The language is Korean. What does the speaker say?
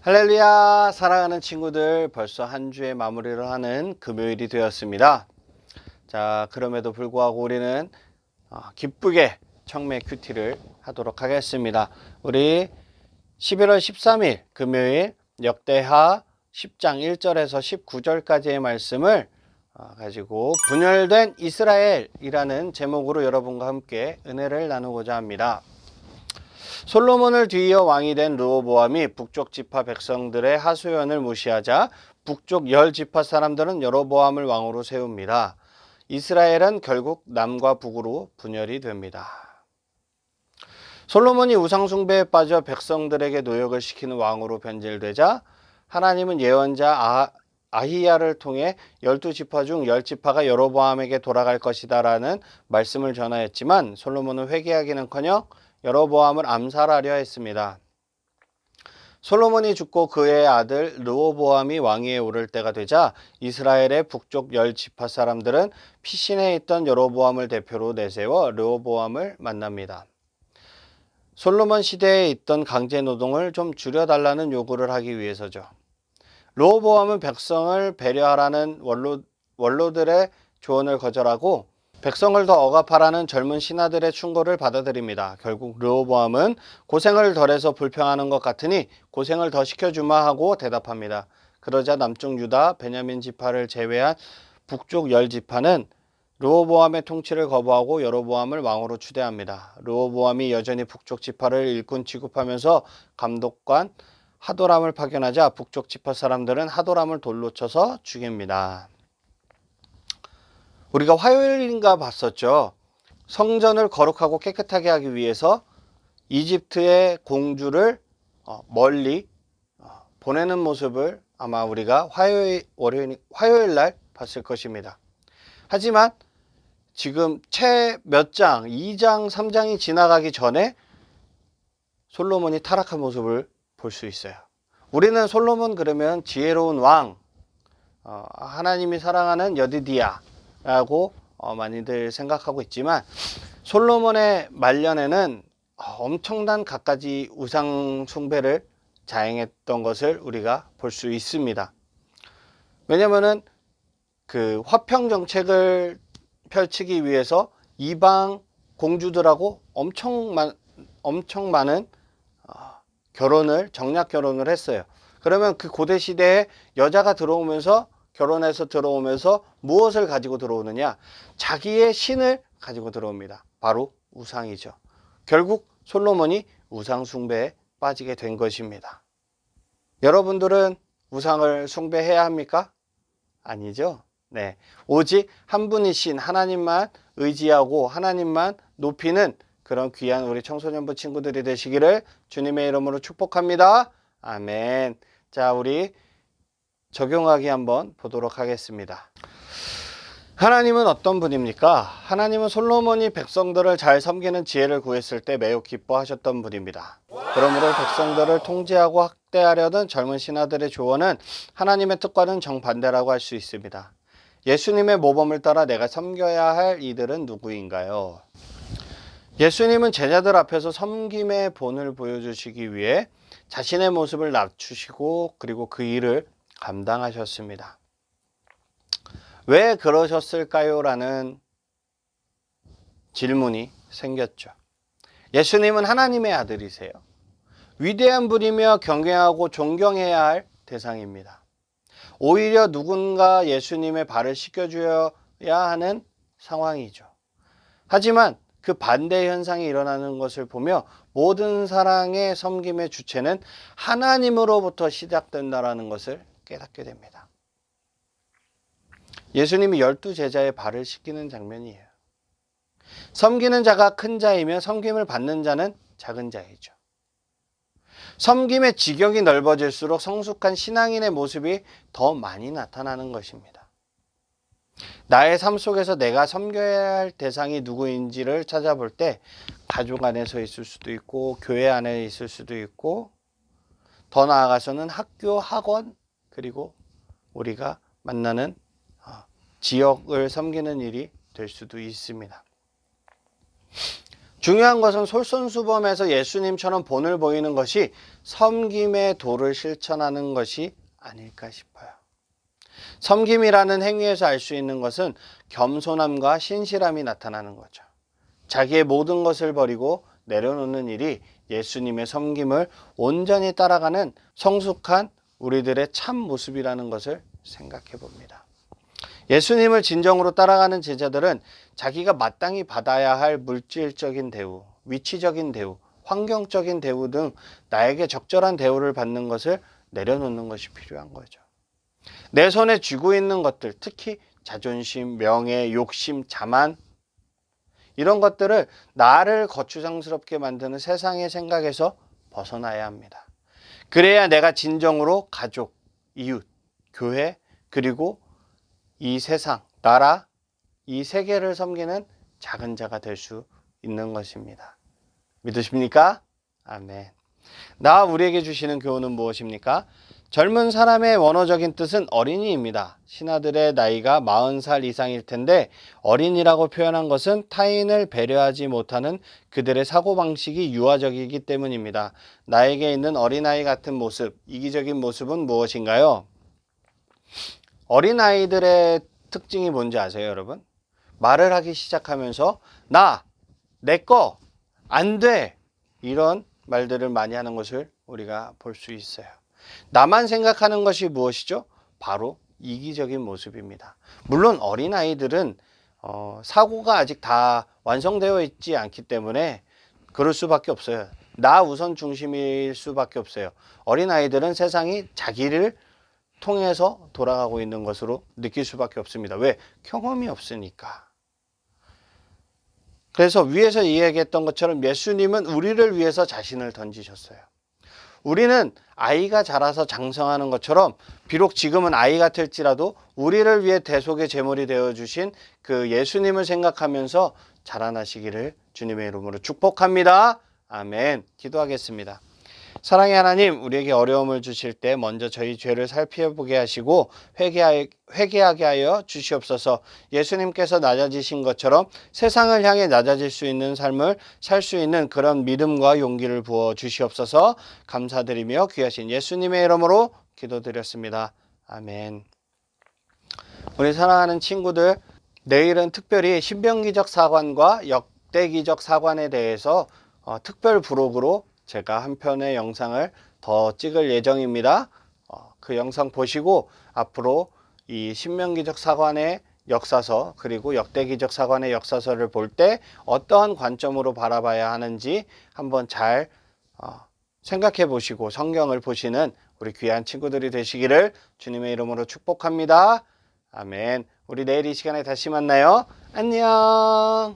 할렐루야, 사랑하는 친구들, 벌써 한 주의 마무리를 하는 금요일이 되었습니다. 자, 그럼에도 불구하고 우리는 기쁘게 청매 큐티를 하도록 하겠습니다. 우리 11월 13일 금요일 역대하 10장 1절에서 19절까지의 말씀을 가지고 분열된 이스라엘이라는 제목으로 여러분과 함께 은혜를 나누고자 합니다. 솔로몬을 뒤이어 왕이 된 르호보암이 북쪽 지파 백성들의 하소연을 무시하자 북쪽 10지파 사람들은 여로보암을 왕으로 세웁니다. 이스라엘은 결국 남과 북으로 분열이 됩니다. 솔로몬이 우상숭배에 빠져 백성들에게 노역을 시키는 왕으로 변질되자 하나님은 예언자 아히야를 통해 12지파 중 10지파가 여로보암에게 돌아갈 것이다 라는 말씀을 전하였지만 솔로몬은 회개하기는커녕 여로보암을 암살하려 했습니다. 솔로몬이 죽고 그의 아들 르호보암이 왕위에 오를 때가 되자 이스라엘의 북쪽 10지파 사람들은 피신해 있던 여로보암을 대표로 내세워 르호보암을 만납니다. 솔로몬 시대에 있던 강제노동을 좀 줄여달라는 요구를 하기 위해서죠. 르호보암은 백성을 배려하라는 원로들의 조언을 거절하고 백성을 더 억압하라는 젊은 신하들의 충고를 받아들입니다. 결국 르호보암은 고생을 덜해서 불평하는 것 같으니 고생을 더 시켜주마 하고 대답합니다. 그러자 남쪽 유다 베냐민 지파를 제외한 북쪽 10지파는 르호보암의 통치를 거부하고 여로보암을 왕으로 추대합니다. 르호보암이 여전히 북쪽 지파를 일꾼 취급하면서 감독관 하도람을 파견하자 북쪽 지파 사람들은 하도람을 돌로 쳐서 죽입니다. 우리가 화요일인가 봤었죠. 성전을 거룩하고 깨끗하게 하기 위해서 이집트의 공주를 멀리 보내는 모습을 아마 우리가 화요일 날 봤을 것입니다. 하지만 지금 채 몇 장, 2장, 3장이 지나가기 전에 솔로몬이 타락한 모습을 볼 수 있어요. 우리는 솔로몬 그러면 지혜로운 왕, 하나님이 사랑하는 여디디야 라고 많이들 생각하고 있지만 솔로몬의 말년에는 엄청난 갖가지 우상 숭배를 자행했던 것을 우리가 볼 수 있습니다. 왜냐면은 그 화평 정책을 펼치기 위해서 이방 공주들하고 엄청 많은 정략 결혼을 했어요. 그러면 그 고대 시대에 여자가 들어오면서 결혼해서 들어오면서 무엇을 가지고 들어오느냐? 자기의 신을 가지고 들어옵니다. 바로 우상이죠. 결국 솔로몬이 우상 숭배에 빠지게 된 것입니다. 여러분들은 우상을 숭배해야 합니까? 아니죠. 네. 오직 한 분이신 하나님만 의지하고 하나님만 높이는 그런 귀한 우리 청소년부 친구들이 되시기를 주님의 이름으로 축복합니다. 아멘. 자, 우리 적용하기 한번 보도록 하겠습니다. 하나님은 어떤 분입니까? 하나님은 솔로몬이 백성들을 잘 섬기는 지혜를 구했을 때 매우 기뻐하셨던 분입니다. 그러므로 백성들을 통제하고 학대하려던 젊은 신하들의 조언은 하나님의 뜻과는 정반대라고 할 수 있습니다. 예수님의 모범을 따라 내가 섬겨야 할 이들은 누구인가요? 예수님은 제자들 앞에서 섬김의 본을 보여주시기 위해 자신의 모습을 낮추시고 그리고 그 일을 감당하셨습니다. 왜 그러셨을까요? 라는 질문이 생겼죠. 예수님은 하나님의 아들이세요. 위대한 분이며 경외하고 존경해야 할 대상입니다. 오히려 누군가 예수님의 발을 씻겨줘야 하는 상황이죠. 하지만 그 반대 현상이 일어나는 것을 보며 모든 사랑의 섬김의 주체는 하나님으로부터 시작된다는 것을 깨닫게 됩니다. 예수님이 12제자의 발을 씻기는 장면이에요. 섬기는 자가 큰 자이며 섬김을 받는 자는 작은 자이죠. 섬김의 지경이 넓어질수록 성숙한 신앙인의 모습이 더 많이 나타나는 것입니다. 나의 삶 속에서 내가 섬겨야 할 대상이 누구인지를 찾아볼 때 가족 안에서 있을 수도 있고 교회 안에 있을 수도 있고 더 나아가서는 학교, 학원 그리고 우리가 만나는 지역을 섬기는 일이 될 수도 있습니다. 중요한 것은 솔선수범해서 예수님처럼 본을 보이는 것이 섬김의 도를 실천하는 것이 아닐까 싶어요. 섬김이라는 행위에서 알 수 있는 것은 겸손함과 신실함이 나타나는 거죠. 자기의 모든 것을 버리고 내려놓는 일이 예수님의 섬김을 온전히 따라가는 성숙한 우리들의 참 모습이라는 것을 생각해 봅니다. 예수님을 진정으로 따라가는 제자들은 자기가 마땅히 받아야 할 물질적인 대우, 위치적인 대우, 환경적인 대우 등 나에게 적절한 대우를 받는 것을 내려놓는 것이 필요한 거죠. 내 손에 쥐고 있는 것들, 특히 자존심, 명예, 욕심, 자만, 이런 것들을 나를 거추장스럽게 만드는 세상의 생각에서 벗어나야 합니다. 그래야 내가 진정으로 가족, 이웃, 교회, 그리고 이 세상, 나라, 이 세계를 섬기는 작은 자가 될 수 있는 것입니다. 믿으십니까? 아멘. 나와 우리에게 주시는 교훈은 무엇입니까? 젊은 사람의 원어적인 뜻은 어린이입니다. 신하들의 나이가 40살 이상일 텐데 어린이라고 표현한 것은 타인을 배려하지 못하는 그들의 사고방식이 유아적이기 때문입니다. 나에게 있는 어린아이 같은 모습, 이기적인 모습은 무엇인가요? 어린아이들의 특징이 뭔지 아세요, 여러분? 말을 하기 시작하면서 나, 내 거, 안 돼, 이런 말들을 많이 하는 것을 우리가 볼 수 있어요. 나만 생각하는 것이 무엇이죠? 바로 이기적인 모습입니다. 물론 어린아이들은 사고가 아직 다 완성되어 있지 않기 때문에 그럴 수밖에 없어요. 나 우선 중심일 수밖에 없어요. 어린아이들은 세상이 자기를 통해서 돌아가고 있는 것으로 느낄 수밖에 없습니다. 왜? 경험이 없으니까. 그래서 위에서 이야기했던 것처럼 예수님은 우리를 위해서 자신을 던지셨어요. 우리는 아이가 자라서 장성하는 것처럼 비록 지금은 아이 같을지라도 우리를 위해 대속의 제물이 되어주신 그 예수님을 생각하면서 자라나시기를 주님의 이름으로 축복합니다. 아멘. 기도하겠습니다. 사랑의 하나님, 우리에게 어려움을 주실 때 먼저 저희 죄를 살펴보게 하시고 회개하게 하여 주시옵소서. 예수님께서 낮아지신 것처럼 세상을 향해 낮아질 수 있는 삶을 살 수 있는 그런 믿음과 용기를 부어 주시옵소서. 감사드리며 귀하신 예수님의 이름으로 기도드렸습니다. 아멘. 우리 사랑하는 친구들, 내일은 특별히 신병기적 사관과 역대기적 사관에 대해서 특별 부록으로 제가 한 편의 영상을 더 찍을 예정입니다. 그 영상 보시고 앞으로 이 신명기적 사관의 역사서 그리고 역대기적 사관의 역사서를 볼 때 어떠한 관점으로 바라봐야 하는지 한번 잘 생각해 보시고 성경을 보시는 우리 귀한 친구들이 되시기를 주님의 이름으로 축복합니다. 아멘. 우리 내일 이 시간에 다시 만나요. 안녕.